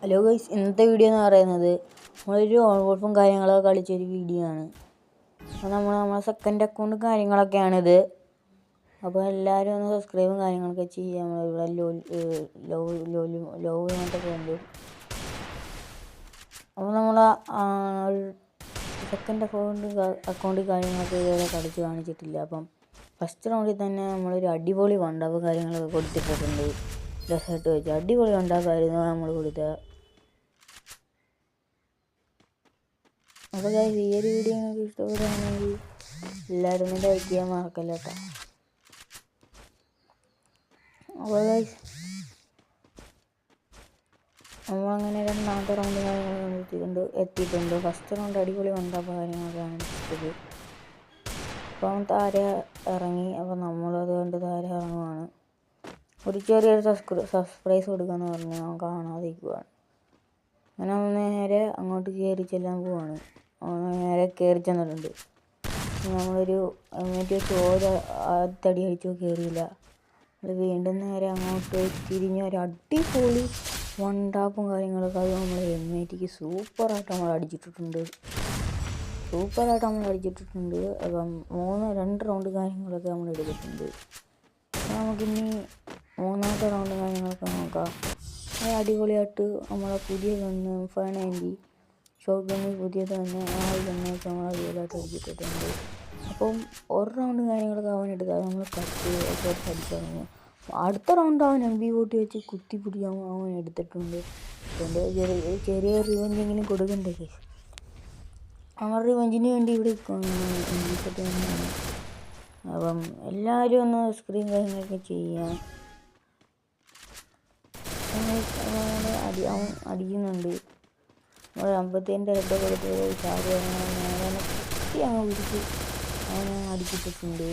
Hello guys, ഇന്നത്തെ video എന്ന് പറയുന്നത് നമ്മളൊരു ഓൾവോൾഫും കാര്യങ്ങളൊക്കെ കളിച്ചൊരു വീഡിയോ ആണ്. അപ്പോൾ നമ്മളെ സെക്കൻഡ് അക്കൗണ്ടും കാര്യങ്ങളൊക്കെയാണിത്. അപ്പോൾ എല്ലാവരും ഒന്ന് സബ്സ്ക്രൈബും കാര്യങ്ങളൊക്കെ ചെയ്യാം. നമ്മളിവിടെ ലവ് അങ്ങനത്തൊക്കെ ഉണ്ട്. അപ്പോൾ നമ്മൾ സെക്കൻഡ് അക്കൗണ്ട് കാര്യങ്ങളൊക്കെ ഇതുവരെ കളിച്ച് കാണിച്ചിട്ടില്ല. അപ്പം ഫസ്റ്റ് റൗണ്ടിൽ തന്നെ നമ്മളൊരു അടിപൊളി വണ്ടപ്പ് കാര്യങ്ങളൊക്കെ കൊടുത്തിട്ടുണ്ട്. ഡെസേർട്ട് വെച്ച് അടിപൊളി വണ്ടപ്പായിരുന്നു നമ്മൾ കൊടുത്ത. അപ്പോൾ ഗൈസ്, ഈ ഒരു വീഡിയോ നിങ്ങൾക്ക് ഇഷ്ടപ്പെടുകയാണെങ്കിൽ എല്ലാവരും ഒന്ന് ലൈക്ക് ചെയ്യാൻ മറക്കല്ല കേട്ടോ. അപ്പോൾ ഗൈസ്, നമ്മളങ്ങനെ രണ്ടാമത്തെ റൗണ്ട് കാര്യങ്ങളൊക്കെ എത്തിയിട്ടുണ്ട്. ഫസ്റ്റ് റൗണ്ട് അടിപൊളി വണ്ടപ്പ് കാര്യങ്ങളൊക്കെയാണ് എടുത്തത്. അപ്പം താര ഇറങ്ങി. അപ്പോൾ നമ്മളത് കണ്ട് താര ഇറങ്ങുവാണ്. ഒരു ചെറിയൊരു സർപ്രൈസ് കൊടുക്കാമെന്ന് പറഞ്ഞ് അവൻ കാണാതിരിക്കുവാണ്. അങ്ങനെ അവൻ നേരെ അങ്ങോട്ട് കയറി ചെല്ലാൻ പോവാണ്. അവൻ നേരെ കയറി ചെന്നിട്ടുണ്ട്. നമ്മളൊരു എന്നിട്ട് ചോര തടി അടിച്ചോ കയറിയില്ല. അത് വീണ്ടും നേരെ അങ്ങോട്ട് തിരിഞ്ഞ ഒരു അടിപൊളി വണ്ടാപ്പും കാര്യങ്ങളൊക്കെ അത് നമ്മൾ എമ്മേറ്റിക്ക് സൂപ്പറായിട്ട് നമ്മൾ അടിച്ചിട്ടിട്ടുണ്ട്. അപ്പം 2 റൗണ്ട് കാര്യങ്ങളൊക്കെ നമ്മൾ എടുത്തിട്ടുണ്ട്. അപ്പോൾ നമുക്കിനി മൂന്നാമത്തെ റൗണ്ട് കാര്യങ്ങളൊക്കെ നോക്കാം. അത് അടിപൊളിയായിട്ട് നമ്മളെ പുതിയ ഗണ്ണ് 590 ഷോട്ട് ഗണ്ണ് പുതിയത് തന്നെ ഗണ്ണൊക്കെ നമ്മൾ അടിപൊളിയായിട്ട് അടിച്ചിട്ടുണ്ട്. അപ്പം ഒരു റൗണ്ട് കാര്യങ്ങളൊക്കെ അവൻ എടുത്താൽ നമ്മൾ കട്ട് ഒക്കെ അടിച്ചു തുടങ്ങി. അടുത്ത റൗണ്ട് അവൻ MP40 വെച്ച് കുത്തി പിടിക്കാൻ അവൻ എടുത്തിട്ടുണ്ട്. എൻ്റെ ചെറിയ റിവെഞ്ചെങ്കിലും കൊടുക്കണ്ടേ. അവൻ റിവെഞ്ചിന് വേണ്ടി ഇവിടെ MP40 തന്നെയാണ്. അപ്പം എല്ലാവരും ഒന്ന് സ്ക്രീൻ കാര്യങ്ങളൊക്കെ ചെയ്യാം. അവൻ അടിക്കുന്നുണ്ട്. നമ്മൾ 57 ഹെഡ് കൊടുത്ത് ചാടി നേരെ കുത്തി അങ്ങ് പിടിച്ച് അവനെ അടിച്ചിട്ടിട്ടുണ്ട്.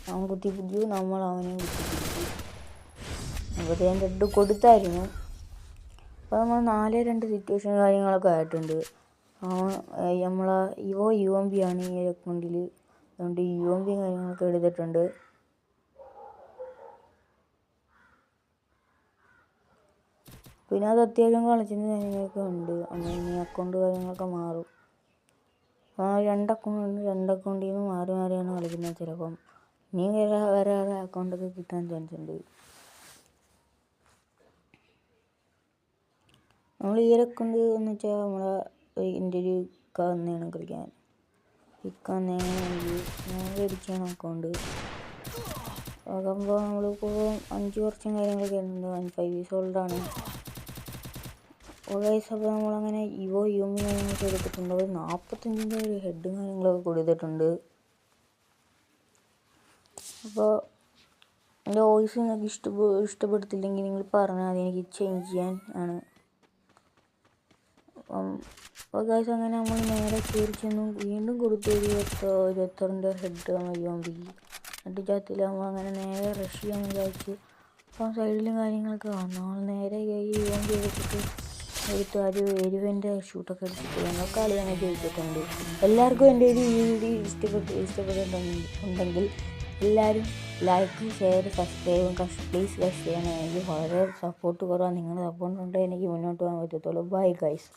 അവൻ കുത്തി പിടിച്ചു, നമ്മൾ അവനെയും കുത്തി പിടിച്ചു. 57 ഹെഡ് കൊടുത്തായിരുന്നു. അപ്പോൾ നമ്മൾ 4-2 സിറ്റുവേഷൻ കാര്യങ്ങളൊക്കെ ആയിട്ടുണ്ട്. നമ്മളെ UMP ആണ് ഈ അക്കൗണ്ടിൽ. അതുകൊണ്ട് UMP കാര്യങ്ങളൊക്കെ എടുത്തിട്ടുണ്ട്. പിന്നെ അത് അത്യാവശ്യം കളിച്ചിട്ട് കാര്യങ്ങളൊക്കെ ഉണ്ട്. ഇനി അക്കൗണ്ട് കാര്യങ്ങളൊക്കെ മാറും. രണ്ട് അക്കൗണ്ടിൽ നിന്ന് മാറിയാണ് കളിക്കുന്നത്. ചിലപ്പം ഇനിയും വേറെ അക്കൗണ്ടൊക്കെ കിട്ടാൻ ചാൻസ് ഉണ്ട്. നമ്മൾ ഈ ഒരു അക്കൗണ്ട് എന്ന് വെച്ചാൽ നമ്മളെ എൻ്റെ ഒരു ഇക്ക വന്നെയാണ് കളിക്കാൻ. ഇക്ക വന്നെങ്കിൽ ഞാൻ മേടിച്ചാണ് അക്കൗണ്ട്. ആകുമ്പോൾ നമ്മളിപ്പോൾ 5 വർഷം കാര്യങ്ങളൊക്കെ ഉണ്ട്. 5 years old ആണ്. അപ്പോൾ നമ്മളങ്ങനെ UMP കാര്യങ്ങളൊക്കെ എടുത്തിട്ടുണ്ട്. 45 ഒരു ഹെഡും കാര്യങ്ങളൊക്കെ കൊടുത്തിട്ടുണ്ട്. അപ്പോൾ എൻ്റെ വോയിസ് നിങ്ങൾക്ക് ഇഷ്ടപ്പെടുത്തില്ലെങ്കിൽ നിങ്ങൾ പറഞ്ഞാൽ അത് എനിക്ക് ചേഞ്ച് ചെയ്യാൻ ആണ്. അപ്പോൾ ഗൈസ്, അങ്ങനെ നമ്മൾ നേരെ കയറി ചെന്നു. വീണ്ടും കൊടുത്തു 26 ഹെഡ് UMPക്ക് അടിച്ചാത്തില്ല. നമ്മളങ്ങനെ നേരെ റഷ് ചെയ്യാൻ വിചാരിച്ച്. അപ്പോൾ സൈഡിലും കാര്യങ്ങളൊക്കെ വന്നു. നമ്മൾ നേരെ UMP എടുത്ത് ഒരു എരുവൻ്റെ ഷൂട്ടൊക്കെ എടുത്തിട്ട് ഞങ്ങൾ കളി തന്നെ ജയിച്ചിട്ടുണ്ട്. എല്ലാവർക്കും എൻ്റെ ഒരു വീഡിയോ ഇഷ്ടപ്പെട്ടിട്ടുണ്ടെങ്കിൽ എല്ലാവരും ലൈക്ക്, ഷെയർ, സബ്സ്ക്രൈബും പ്ലീസ് ഗൈസ് ചെയ്യണം. എനിക്ക് വളരെ സപ്പോർട്ട് കുറവാണ്. നിങ്ങളുടെ സപ്പോർട്ട് ഉണ്ടെങ്കിൽ എനിക്ക് മുന്നോട്ട് പോകാൻ പറ്റത്തുള്ളൂ. Bye guys.